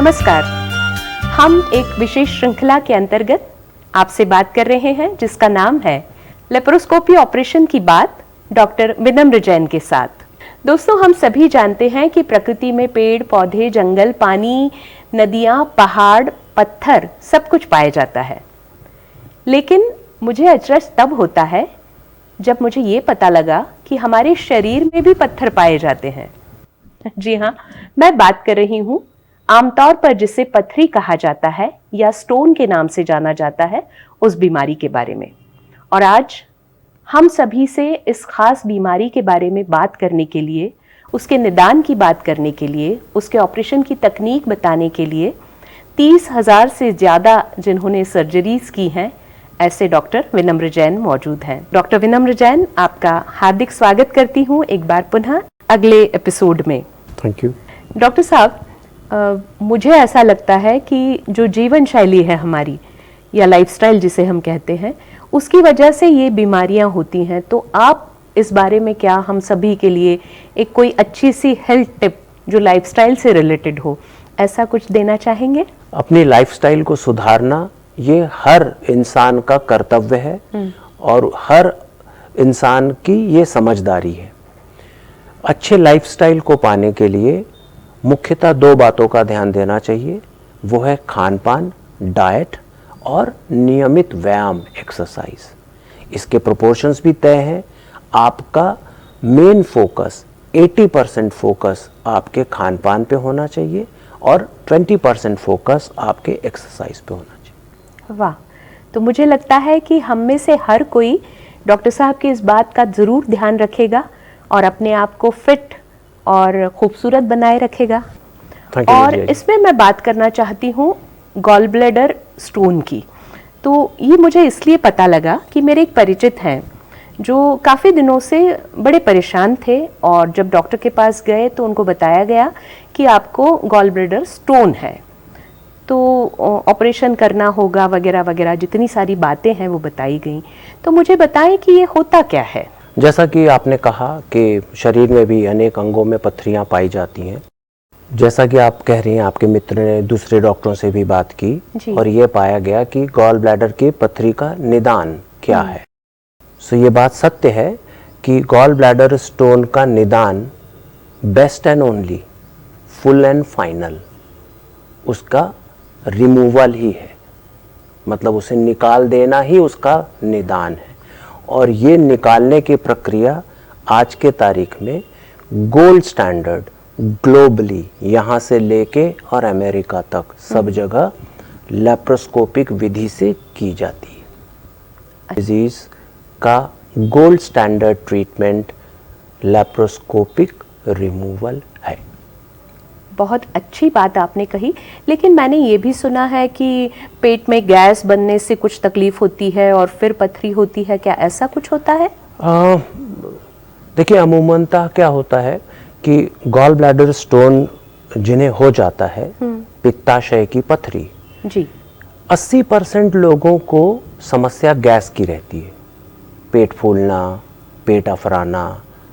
नमस्कार। हम एक विशेष श्रृंखला के अंतर्गत आपसे बात कर रहे हैं जिसका नाम है लेप्रोस्कोपी ऑपरेशन की बात डॉक्टर विनम्र जैन के साथ। दोस्तों, हम सभी जानते हैं कि प्रकृति में पेड़ पौधे, जंगल, पानी, नदियां, पहाड़, पत्थर सब कुछ पाया जाता है। लेकिन मुझे अचरज तब होता है जब मुझे ये पता लगा कि हमारे शरीर में भी पत्थर पाए जाते हैं। जी हाँ, मैं बात कर रही हूँ आमतौर पर जिसे पथरी कहा जाता है या स्टोन के नाम से जाना जाता है, उस बीमारी के बारे में। और आज हम सभी से इस खास बीमारी के बारे में बात करने के लिए, उसके निदान की बात करने के लिए, उसके ऑपरेशन की तकनीक बताने के लिए 30,000 से ज़्यादा जिन्होंने सर्जरीज की हैं, ऐसे डॉक्टर विनम्र जैन मौजूद हैं। डॉक्टर विनम्र जैन, आपका हार्दिक स्वागत करती हूँ एक बार पुनः अगले एपिसोड में। Thank you. डॉक्टर साहब, मुझे ऐसा लगता है कि जो जीवन शैली है हमारी या लाइफस्टाइल जिसे हम कहते हैं, उसकी वजह से ये बीमारियां होती हैं। तो आप इस बारे में क्या हम सभी के लिए एक कोई अच्छी सी हेल्थ टिप जो लाइफस्टाइल से रिलेटेड हो, ऐसा कुछ देना चाहेंगे? अपनी लाइफस्टाइल को सुधारना ये हर इंसान का कर्तव्य है और हर इंसान की ये समझदारी है। अच्छे लाइफस्टाइल को पाने के लिए मुख्यतः 2 बातों का ध्यान देना चाहिए। वो है खान पान, डाइट और नियमित व्यायाम, एक्सरसाइज। इसके प्रोपोर्शंस भी तय हैं। आपका मेन फोकस 80% फोकस आपके खान पान पे होना चाहिए और 20% फोकस आपके एक्सरसाइज पे होना चाहिए। वाह, तो मुझे लगता है कि हम में से हर कोई डॉक्टर साहब की इस बात का जरूर ध्यान रखेगा और अपने आप को फिट और खूबसूरत बनाए रखेगा। और इसमें मैं बात करना चाहती हूँ गॉल ब्लैडर स्टोन की। तो ये मुझे इसलिए पता लगा कि मेरे एक परिचित हैं जो काफ़ी दिनों से बड़े परेशान थे और जब डॉक्टर के पास गए तो उनको बताया गया कि आपको गॉल ब्लैडर स्टोन है, तो ऑपरेशन करना होगा वगैरह वगैरह, जितनी सारी बातें हैं वो बताई गई। तो मुझे बताएं कि ये होता क्या है। जैसा कि आपने कहा कि शरीर में भी अनेक अंगों में पथरियां पाई जाती हैं। जैसा कि आप कह रही हैं, आपके मित्र ने दूसरे डॉक्टरों से भी बात की और ये पाया गया कि गॉल ब्लैडर की पथरी का निदान क्या है। सो ये बात सत्य है कि गॉल ब्लैडर स्टोन का निदान best and only, full and final, उसका रिमूवल ही है। मतलब उसे निकाल देना ही उसका निदान है। और ये निकालने की प्रक्रिया आज के तारीख में गोल्ड स्टैंडर्ड ग्लोबली, यहाँ से लेके और अमेरिका तक सब जगह लेप्रोस्कोपिक विधि से की जाती है। डिजीज का gold standard treatment laparoscopic removal है। बहुत अच्छी बात आपने कही, लेकिन मैंने ये भी सुना है कि पेट में गैस बनने से कुछ तकलीफ होती है और फिर पथरी होती है। क्या ऐसा कुछ होता है? देखिए, अमूमनतः क्या होता है कि गॉल ब्लैडर स्टोन जिन्हें हो जाता है, पित्ताशय की पथरी, जी, 80% लोगों को समस्या गैस की रहती है। पेट फूलना, पेट अफराना,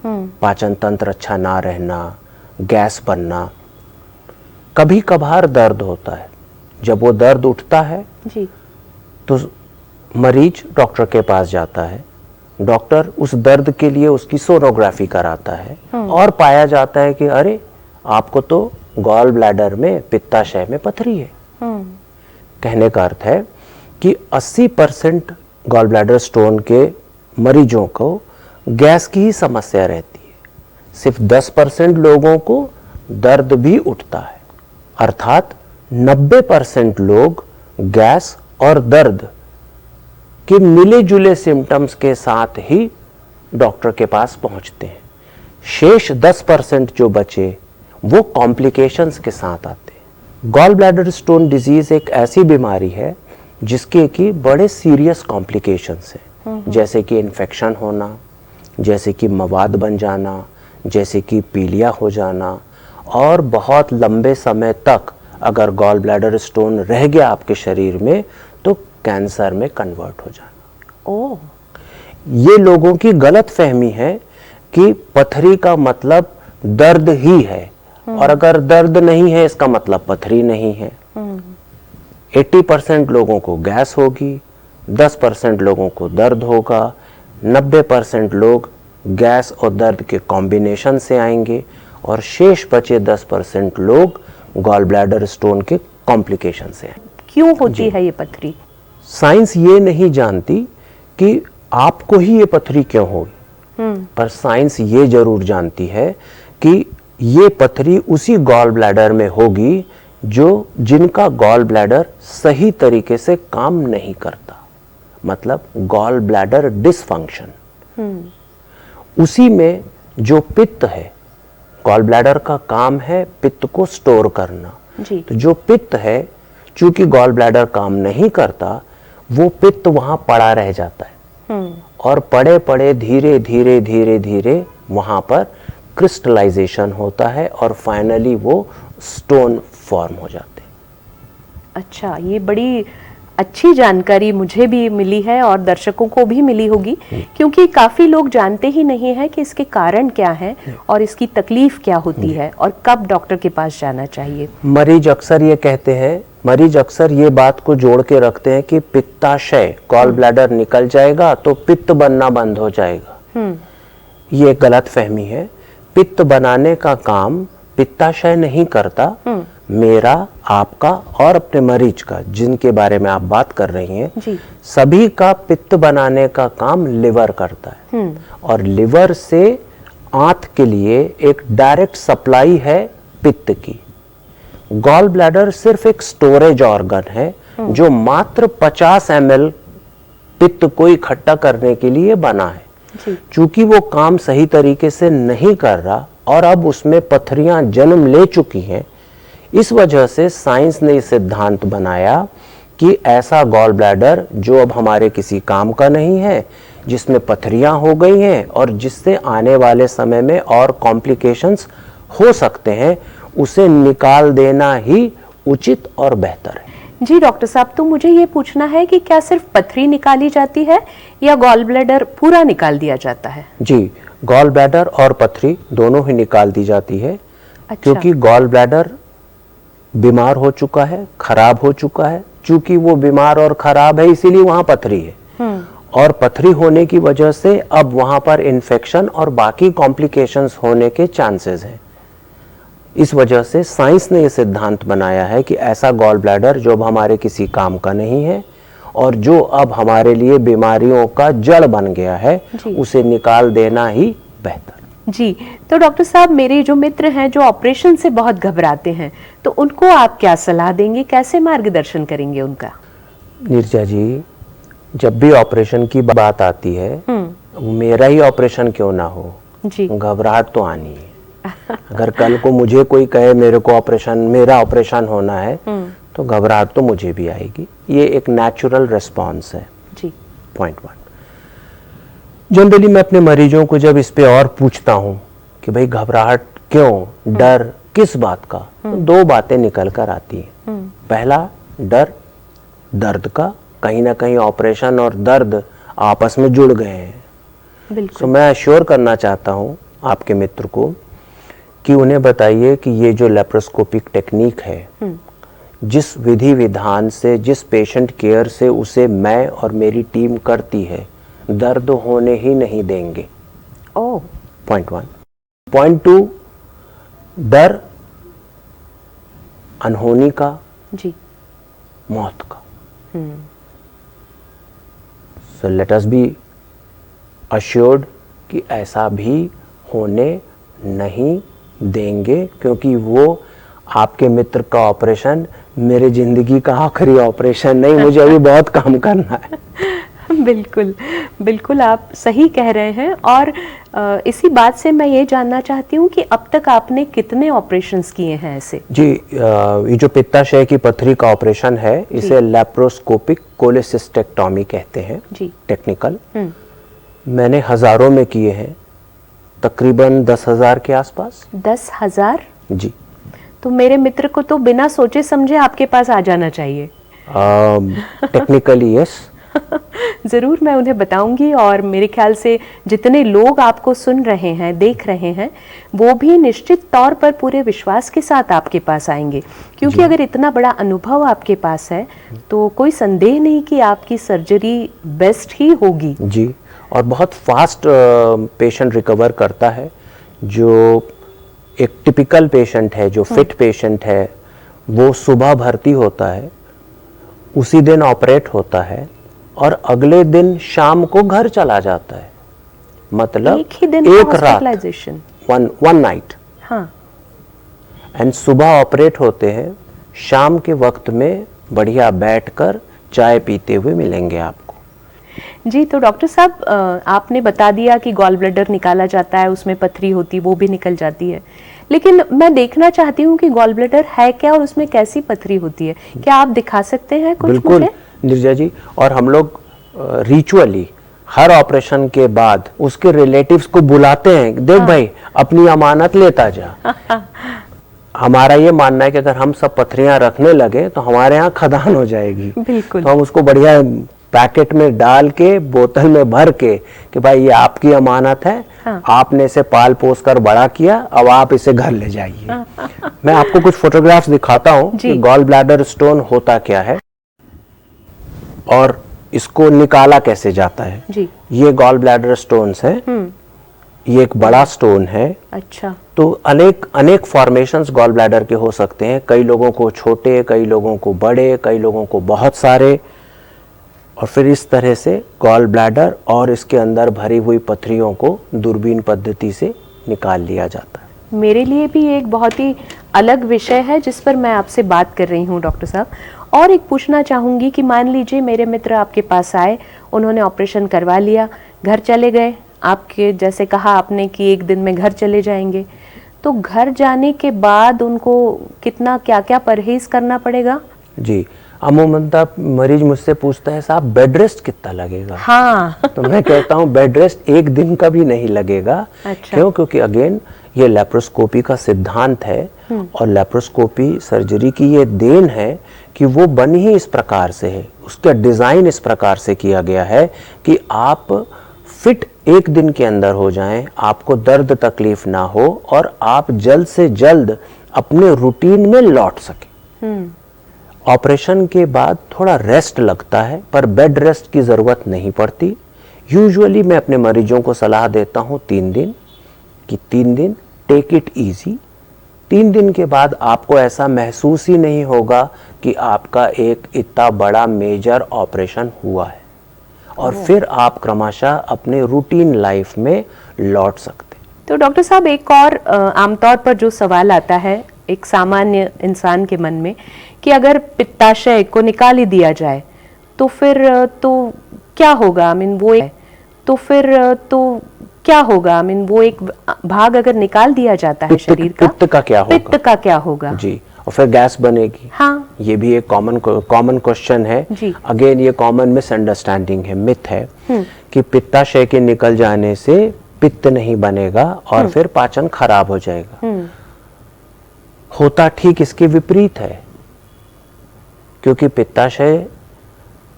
पाचन तंत्र अच्छा ना रहना, गैस बनना। कभी कभार दर्द होता है। जब वो दर्द उठता है जी, तो मरीज डॉक्टर के पास जाता है। डॉक्टर उस दर्द के लिए उसकी सोनोग्राफी कराता है और पाया जाता है कि अरे, आपको तो गॉल ब्लैडर में, पित्ताशय में पथरी है। कहने का अर्थ है कि 80% गॉल ब्लैडर स्टोन के मरीजों को गैस की ही समस्या रहती है। सिर्फ 10% लोगों को दर्द भी उठता है। अर्थात 90% लोग गैस और दर्द के मिले जुले सिम्टम्स के साथ ही डॉक्टर के पास पहुंचते हैं। शेष 10% जो बचे वो कॉम्प्लिकेशंस के साथ आते हैं। गॉल ब्लैडर स्टोन डिजीज एक ऐसी बीमारी है जिसके कि बड़े सीरियस कॉम्प्लिकेशंस हैं, जैसे कि इन्फेक्शन होना, जैसे कि मवाद बन जाना, जैसे कि पीलिया हो जाना, और बहुत लंबे समय तक अगर गॉल ब्लैडर स्टोन रह गया आपके शरीर में तो कैंसर में कन्वर्ट हो जाना। ओह, ये लोगों की गलत फहमी है कि पथरी का मतलब दर्द ही है। और अगर दर्द नहीं है इसका मतलब पथरी नहीं है। 80% लोगों को गैस होगी, 10% लोगों को दर्द होगा, 90% लोग गैस और दर्द के कॉम्बिनेशन से आएंगे और शेष बचे 10% लोग गॉल ब्लैडर स्टोन के कॉम्प्लिकेशन से आएंगे। क्यों होती है ये पथरी? साइंस ये नहीं जानती कि आपको ही ये पथरी क्यों होगी, पर साइंस ये जरूर जानती है कि ये पथरी उसी गॉल ब्लैडर में होगी जिनका गॉल ब्लैडर सही तरीके से काम नहीं करता, मतलब गॉल ब्लैडर डिसफंक्शन। उसी में जो पित्त है, गॉल ब्लैडर का काम है पित्त को स्टोर करना। तो जो पित्त है, चूंकि गॉल ब्लैडर काम नहीं करता, वो पित्त वहां पड़ा रह जाता है और पड़े पड़े धीरे धीरे धीरे धीरे वहां पर क्रिस्टलाइजेशन होता है और फाइनली वो स्टोन फॉर्म हो जाते हैं। अच्छा, ये बड़ी अच्छी जानकारी मुझे भी मिली है और दर्शकों को भी मिली होगी, क्योंकि काफी लोग जानते ही नहीं है कि इसके कारण क्या है और इसकी तकलीफ क्या होती है और कब डॉक्टर के पास जाना चाहिए। मरीज अक्सर ये कहते हैं, मरीज अक्सर ये बात को जोड़ के रखते हैं कि पित्ताशय, गॉल ब्लैडर निकल जाएगा तो पित्त बनना बंद हो जाएगा। ये गलत फहमी है। पित्त बनाने का काम पित्ताशय नहीं करता। मेरा, आपका और अपने मरीज का, जिनके बारे में आप बात कर रही हैं, सभी का पित्त बनाने का काम लिवर करता है। और लिवर से आंत के लिए एक डायरेक्ट सप्लाई है पित्त की। गॉल ब्लैडर सिर्फ एक स्टोरेज ऑर्गन है जो मात्र 50 ml पित्त को इकट्ठा करने के लिए बना है। चूंकि वो काम सही तरीके से नहीं कर रहा और अब उसमें पथरियां जन्म ले चुकी हैं, इस वजह से साइंस ने सिद्धांत बनाया कि ऐसा गॉल ब्लैडर जो अब हमारे किसी काम का नहीं है, जिसमें पथरियां हो गई हैं और जिससे आने वाले समय में और कॉम्प्लिकेशंस हो सकते हैं, उसे निकाल देना ही उचित और बेहतर है। जी डॉक्टर साहब, तो मुझे ये पूछना है कि क्या सिर्फ पथरी निकाली जाती है या गॉल ब्लैडर पूरा निकाल दिया जाता है? जी, गॉल ब्लैडर और पथरी दोनों ही निकाल दी जाती है। अच्छा। क्योंकि गॉल ब्लैडर बीमार हो चुका है, खराब हो चुका है। चूंकि वो बीमार और खराब है, इसीलिए वहां पथरी है। और पथरी होने की वजह से अब वहां पर इन्फेक्शन और बाकी कॉम्प्लिकेशंस होने के चांसेस हैं। इस वजह से साइंस ने यह सिद्धांत बनाया है कि ऐसा गॉल ब्लैडर जो अब हमारे किसी काम का नहीं है और जो अब हमारे लिए बीमारियों का जड़ बन गया है, उसे निकाल देना ही बेहतर। जी, तो डॉक्टर साहब, मेरे जो मित्र हैं जो ऑपरेशन से बहुत घबराते हैं, तो उनको आप क्या सलाह देंगे, कैसे मार्गदर्शन करेंगे उनका? नीरजा जी, जब भी ऑपरेशन की बात आती है, मेरा ही ऑपरेशन क्यों ना हो, घबराहट तो आनी है। अगर कल को मुझे कोई कहे मेरा ऑपरेशन होना है, तो घबराहट तो मुझे भी आएगी। ये एक नेचुरल रिस्पॉन्स है। जी। पॉइंट 1। जनरली मैं अपने मरीजों को जब इस पे और पूछता हूँ कि भाई घबराहट क्यों, डर किस बात का, तो 2 बातें निकल कर आती हैं। पहला, डर दर्द का, कहीं ना कहीं ऑपरेशन और दर्द आपस में जुड़ गए हैं। तो मैं अश्योर करना चाहता हूँ आपके मित्र को कि उन्हें बताइए कि ये जो लेप्रोस्कोपिक टेक्निक है, जिस विधि विधान से, जिस पेशेंट केयर से उसे मैं और मेरी टीम करती है, दर्द होने ही नहीं देंगे। पॉइंट 1। पॉइंट 2, डर अनहोनी का, जी, मौत का। So let us B assured कि ऐसा भी होने नहीं देंगे, क्योंकि वो आपके मित्र का ऑपरेशन मेरे जिंदगी का आखिरी ऑपरेशन नहीं, मुझे अभी बहुत काम करना है। बिल्कुल बिल्कुल, आप सही कह रहे हैं। और इसी बात से मैं ये जानना चाहती हूँ कि अब तक आपने कितने ऑपरेशंस किए हैं ऐसे? जी, ये जो पित्ताशय की पथरी का ऑपरेशन है, इसे लेप्रोस्कोपिक कोलेसिस्टेक्टोमी कहते हैं। जी। टेक्निकल। मैंने हजारों में किए हैं, तकरीबन 10,000 के आसपास। 10,000? जी। तो मेरे मित्र को तो बिना सोचे समझे आपके पास आ जाना चाहिए। टेक्निकली यस, ज़रूर मैं उन्हें बताऊंगी, और मेरे ख्याल से जितने लोग आपको सुन रहे हैं, देख रहे हैं, वो भी निश्चित तौर पर पूरे विश्वास के साथ आपके पास आएंगे, क्योंकि अगर इतना बड़ा अनुभव आपके पास है तो कोई संदेह नहीं कि आपकी सर्जरी बेस्ट ही होगी। जी, और बहुत फास्ट पेशेंट रिकवर करता है। जो एक टिपिकल पेशेंट है, जो फिट पेशेंट है, वो सुबह भर्ती होता है, उसी दिन ऑपरेट होता है और अगले दिन शाम को घर चला जाता है। मतलब एक ही दिन एक रात, हॉस्पिटलाइजेशन, वन नाइट। हाँ, एंड सुबह ऑपरेट होते हैं, शाम के वक्त में बढ़िया बैठकर चाय पीते हुए मिलेंगे आपको। जी। तो डॉक्टर साहब, आपने बता दिया कि गॉल ब्लैडर निकाला जाता है, उसमें पथरी होती, वो भी निकल जाती है, लेकिन मैं देखना चाहती हूँ कि गॉल ब्लैडर है क्या और उसमें कैसी पथरी होती है। क्या आप दिखा सकते हैं कुछ बिल्कुल मुझे? नीरजा जी, और हम लोग रिचुअली हर ऑपरेशन के बाद उसके रिलेटिव्स को बुलाते हैं, देख भाई अपनी अमानत लेता जा। हमारा ये मानना है कि अगर हम सब पथरियां रखने लगे तो हमारे यहाँ खदान हो जाएगी। बिल्कुल। तो हम उसको बढ़िया पैकेट में डाल के, बोतल में भर के, कि भाई ये आपकी अमानत है, हाँ। आपने इसे पाल पोस कर बड़ा किया, अब आप इसे घर ले जाइए। मैं आपको कुछ फोटोग्राफ्स दिखाता हूँ कि गॉल ब्लैडर स्टोन होता क्या है और इसको निकाला कैसे जाता है। जी। ये गॉल ब्लैडर स्टोन्स है, ये एक बड़ा स्टोन है। अच्छा। तो अनेक फॉर्मेशंस गॉल ब्लैडर के हो सकते हैं, कई लोगों को छोटे, कई लोगों को बड़े, कई लोगों को बहुत सारे। और फिर इस तरह से गॉल ब्लैडर और इसके अंदर भरी हुई पथरियों को दूरबीन पद्धति से निकाल लिया जाता है। मेरे लिए भी एक बहुत ही अलग विषय है जिस पर मैं आपसे बात कर रही हूँ डॉक्टर साहब। और एक पूछना चाहूँगी कि मान लीजिए मेरे मित्र आपके पास आए, उन्होंने ऑपरेशन करवा लिया, घर चले गए, आपके जैसे कहा आपने कि एक दिन में घर चले जाएंगे, तो घर जाने के बाद उनको कितना क्या क्या परहेज करना पड़ेगा? जी, अमूमन मरीज मुझसे पूछता है साहब बेड रेस्ट कितना लगेगा। हाँ। तो मैं कहता हूँ बेड रेस्ट एक दिन का भी नहीं लगेगा। अच्छा। क्यों? क्योंकि अगेन ये लेप्रोस्कोपी का सिद्धांत है और लेप्रोस्कोपी सर्जरी की ये देन है कि वो बनी ही इस प्रकार से है, उसका डिजाइन इस प्रकार से किया गया है कि आप फिट एक दिन के अंदर हो जाएं, आपको दर्द तकलीफ ना हो और आप जल्द से जल्द अपने रूटीन में लौट सके। ऑपरेशन के बाद थोड़ा रेस्ट लगता है पर बेड रेस्ट की ज़रूरत नहीं पड़ती। यूजुअली मैं अपने मरीजों को सलाह देता हूँ 3 दिन कि 3 दिन टेक इट इजी। 3 दिन के बाद आपको ऐसा महसूस ही नहीं होगा कि आपका एक इतना बड़ा मेजर ऑपरेशन हुआ है और फिर आप क्रमशः अपने रूटीन लाइफ में लौट सकते। तो डॉक्टर साहब, एक और आमतौर पर जो सवाल आता है एक सामान्य इंसान के मन में कि अगर पित्ताशय को निकाल ही दिया जाए तो फिर तो क्या होगा? वो एक तो फिर तो क्या होगा? वो एक भाग अगर निकाल दिया जाता है शरीर का, पित्त का क्या होगा? पित्त का क्या होगा? जी, और फिर गैस बनेगी। हाँ। ये भी एक कॉमन क्वेश्चन है। अगेन ये कॉमन मिसअंडरस्टैंडिंग है, मिथ है कि पित्ताशय के निकल जाने से पित्त नहीं बनेगा और फिर पाचन खराब हो जाएगा। होता ठीक इसके विपरीत है, क्योंकि पित्ताशय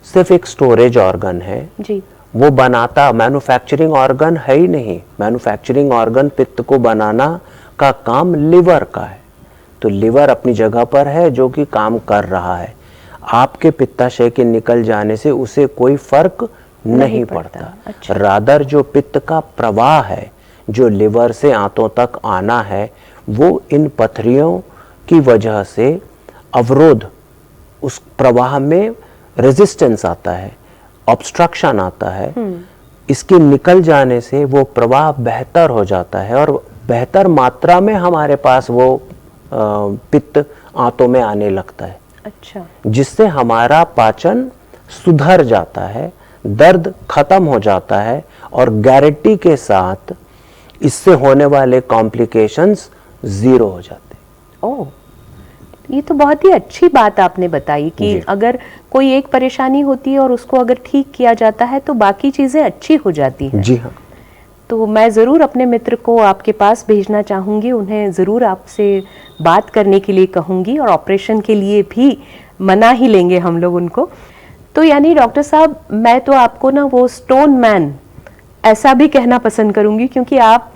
सिर्फ एक स्टोरेज ऑर्गन है जी। वो बनाता, मैन्युफैक्चरिंग ऑर्गन है ही नहीं। मैन्युफैक्चरिंग ऑर्गन पित्त को बनाना का काम लिवर का है, तो लिवर अपनी जगह पर है जो कि काम कर रहा है। आपके पित्ताशय के निकल जाने से उसे कोई फर्क नहीं पड़ता। अच्छा। रादर जो पित्त का प्रवाह है, जो लिवर से आंतों तक आना है, वो इन पथरियों की वजह से अवरोध, उस प्रवाह में रेजिस्टेंस आता है, ऑब्स्ट्रक्शन आता है। इसके निकल जाने से वो प्रवाह बेहतर हो जाता है और बेहतर मात्रा में हमारे पास वो पित्त आंतों में आने लगता है। अच्छा। जिससे हमारा पाचन सुधर जाता है, दर्द खत्म हो जाता है और गारंटी के साथ इससे होने वाले कॉम्प्लिकेशंस 0 हो जाते हैं। ओह, ये तो बहुत ही अच्छी बात आपने बताई कि अगर कोई एक परेशानी होती है और उसको अगर ठीक किया जाता है तो बाकी चीजें अच्छी हो जाती हैं। जी हाँ। तो मैं ज़रूर अपने मित्र को आपके पास भेजना चाहूँगी, उन्हें ज़रूर आपसे बात करने के लिए कहूँगी और ऑपरेशन के लिए भी मना ही लेंगे हम लोग उनको। तो यानी डॉक्टर साहब, मैं तो आपको ना वो स्टोन मैन ऐसा भी कहना पसंद करूंगी, क्योंकि आप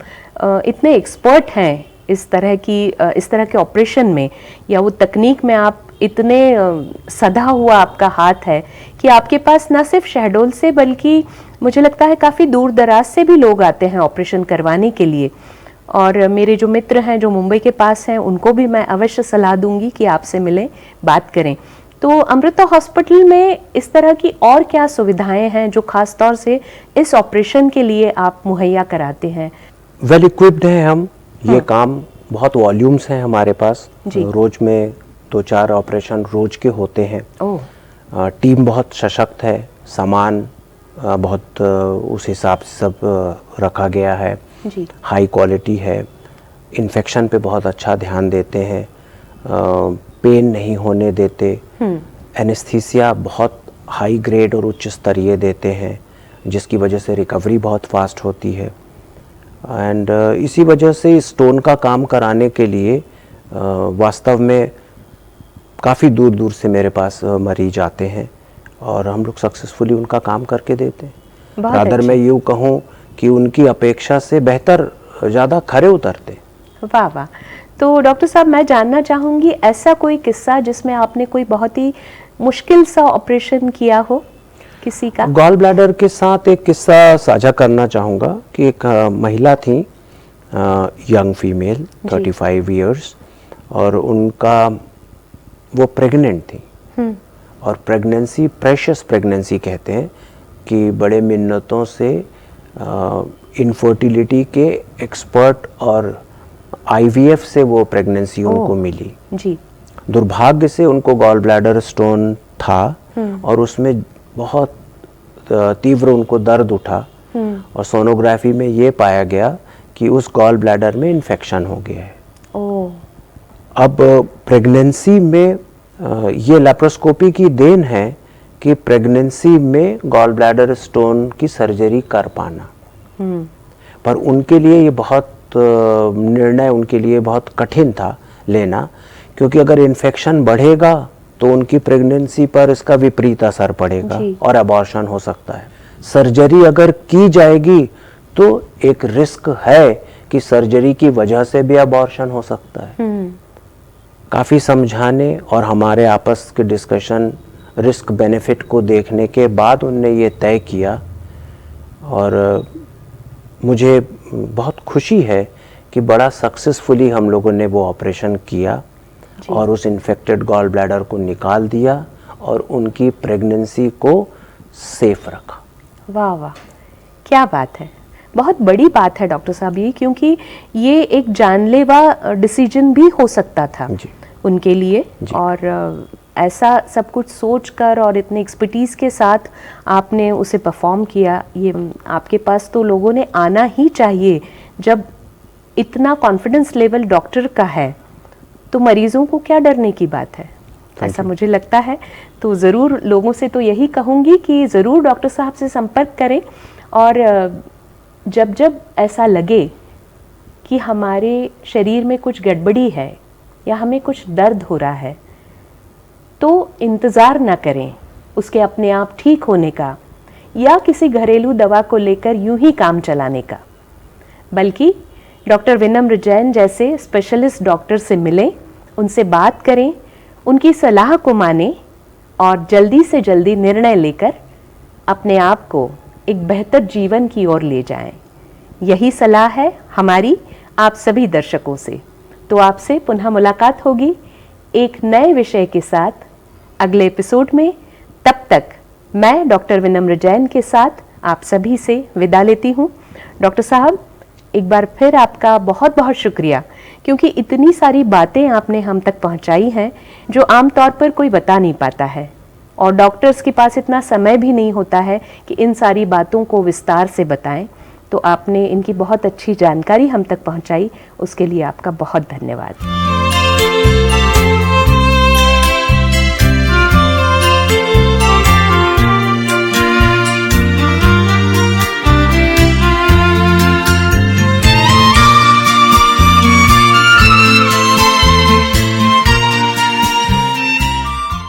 इतने एक्सपर्ट हैं इस तरह के ऑपरेशन में, या वो तकनीक में आप इतने सधा हुआ आपका हाथ है कि आपके पास ना सिर्फ शहडोल से बल्कि मुझे लगता है काफ़ी दूर दराज से भी लोग आते हैं ऑपरेशन करवाने के लिए। और मेरे जो मित्र हैं जो मुंबई के पास हैं, उनको भी मैं अवश्य सलाह दूंगी कि आपसे मिलें, बात करें। तो अमृता हॉस्पिटल में इस तरह की और क्या सुविधाएं हैं जो खास तौर से इस ऑपरेशन के लिए आप मुहैया कराते हैं? वेल इक्विप्ड हैं हम। ये काम बहुत वॉल्यूम्स हैं हमारे पास, रोज में 2-4 ऑपरेशन रोज के होते हैं। टीम बहुत सशक्त है, सामान बहुत उस हिसाब से सब रखा गया है, हाई क्वालिटी है, इन्फेक्शन पे बहुत अच्छा ध्यान देते हैं, पेन नहीं होने देते, एनेस्थीसिया बहुत हाई ग्रेड और उच्च स्तरीय देते हैं, जिसकी वजह से रिकवरी बहुत फास्ट होती है। एंड इसी वजह से स्टोन का काम कराने के लिए वास्तव में काफ़ी दूर दूर से मेरे पास मरीज आते हैं और हम लोग सक्सेसफुली उनका काम करके देते हैं। रादर मैं यूँ कहूँ कि उनकी अपेक्षा से बेहतर ज़्यादा खरे उतरते। वाह वाह। तो डॉक्टर साहब, मैं जानना चाहूँगी ऐसा कोई किस्सा जिसमें आपने कोई बहुत ही मुश्किल सा ऑपरेशन किया हो किसी का? गॉल ब्लैडर के साथ एक किस्सा साझा करना चाहूँगा कि एक महिला थी, यंग फीमेल 35 इयर्स, और उनका वो प्रेग्नेंट थी। और प्रेगनेंसी, प्रेशियस प्रेगनेंसी कहते हैं कि बड़े मिन्नतों से इनफर्टिलिटी के एक्सपर्ट और आईवीएफ से वो प्रेगनेंसी उनको मिली। जी। दुर्भाग्य से उनको गॉल ब्लैडर स्टोन था और उसमें बहुत तीव्र उनको दर्द उठा और सोनोग्राफी में ये पाया गया कि उस गॉल ब्लैडर में इन्फेक्शन हो गया है। अब प्रेगनेंसी में ये लेप्रोस्कोपी की देन है कि प्रेगनेंसी में गॉल ब्लैडर स्टोन की सर्जरी कर पाना, पर उनके लिए ये बहुत निर्णय उनके लिए बहुत कठिन था लेना, क्योंकि अगर इन्फेक्शन बढ़ेगा तो उनकी प्रेगनेंसी पर इसका विपरीत असर पड़ेगा और अबॉर्शन हो सकता है। सर्जरी अगर की जाएगी तो एक रिस्क है कि सर्जरी की वजह से भी अबॉर्शन हो सकता है। काफ़ी समझाने और हमारे आपस के डिस्कशन, रिस्क बेनिफिट को देखने के बाद उनने ये तय किया और मुझे बहुत खुशी है कि बड़ा सक्सेसफुली हम लोगों ने वो ऑपरेशन किया और उस इन्फेक्टेड गॉल ब्लैडर को निकाल दिया और उनकी प्रेगनेंसी को सेफ रखा। वाह वाह, क्या बात है, बहुत बड़ी बात है डॉक्टर साहब ये, क्योंकि ये एक जानलेवा डिसीजन भी हो सकता था उनके लिए। और ऐसा सब कुछ सोचकर और इतने एक्सपर्टीज़ के साथ आपने उसे परफॉर्म किया। ये आपके पास तो लोगों ने आना ही चाहिए। जब इतना कॉन्फिडेंस लेवल डॉक्टर का है तो मरीजों को क्या डरने की बात है, ऐसा मुझे लगता है। तो ज़रूर लोगों से तो यही कहूँगी कि ज़रूर डॉक्टर साहब से संपर्क करें, और जब जब ऐसा लगे कि हमारे शरीर में कुछ गड़बड़ी है या हमें कुछ दर्द हो रहा है, तो इंतज़ार ना करें उसके अपने आप ठीक होने का या किसी घरेलू दवा को लेकर यूं ही काम चलाने का, बल्कि डॉक्टर विनम्र जैन जैसे स्पेशलिस्ट डॉक्टर से मिलें, उनसे बात करें, उनकी सलाह को मानें और जल्दी से जल्दी निर्णय लेकर अपने आप को एक बेहतर जीवन की ओर ले जाएं। यही सलाह है हमारी आप सभी दर्शकों से। तो आपसे पुनः मुलाकात होगी एक नए विषय के साथ अगले एपिसोड में। तब तक मैं डॉक्टर विनम्र जैन के साथ आप सभी से विदा लेती हूँ। डॉक्टर साहब, एक बार फिर आपका बहुत बहुत शुक्रिया, क्योंकि इतनी सारी बातें आपने हम तक पहुँचाई हैं जो आमतौर पर कोई बता नहीं पाता है, और डॉक्टर्स के पास इतना समय भी नहीं होता है कि इन सारी बातों को विस्तार से बताएं। तो आपने इनकी बहुत अच्छी जानकारी हम तक पहुँचाई, उसके लिए आपका बहुत धन्यवाद।